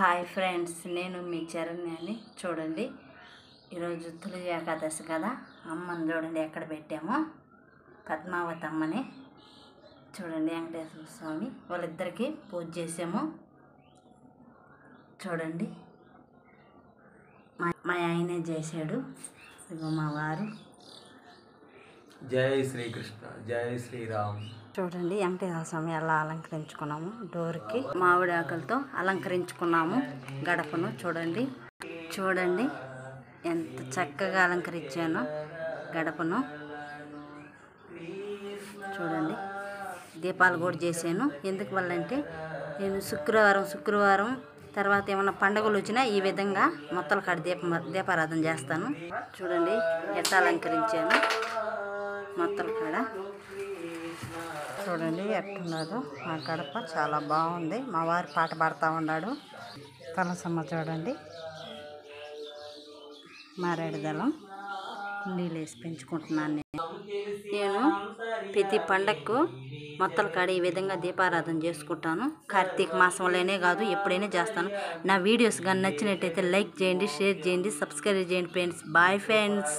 Hi friends, నేను మీ చరణ్యాని. చూడండి, ఈరోజు తొలి ఏకాదశి కదా. అమ్మని చూడండి ఎక్కడ పెట్టామో, పద్మావతి అమ్మని. చూడండి, వెంకటేశ్వర స్వామి వాళ్ళిద్దరికీ పూజ చేసాము. చూడండి, మా ఆయనే చేశాడు. ఇగో మా వారు. జై శ్రీకృష్ణ, జై శ్రీరామ్. చూడండి, వెంకటేశ్వర స్వామి ఎలా అలంకరించుకున్నాము. డోర్కి మామిడి ఆకులతో అలంకరించుకున్నాము గడపను. చూడండి చూడండి ఎంత చక్కగా అలంకరించానో గడపను. చూడండి, దీపాలు కూడా చేశాను. ఎందుకు వల్లంటే నేను శుక్రవారం తర్వాత ఏమన్నా పండుగలు వచ్చినా ఈ విధంగా మొత్తల కాడ దీపారాధన చేస్తాను. చూడండి ఎట్లా అలంకరించాను మొత్తల కాడ. చూడండి ఎట్టున్నదో మా గడప, చాలా బాగుంది. మా వారి పాట పాడుతూ ఉన్నాడు. తులసమ్మ చూడండి, మారేడుదలం నీళ్ళు వేసి పెంచుకుంటున్నాను. నేను ప్రతి పండగకు మొత్తల కాడ ఈ విధంగా దీపారాధన చేసుకుంటాను. కార్తీక మాసంలోనే కాదు, ఎప్పుడైనా చేస్తాను. నా వీడియోస్ కానీ నచ్చినట్టయితే లైక్ చేయండి, షేర్ చేయండి, సబ్స్క్రైబ్ చేయండి ఫ్రెండ్స్. Bye friends.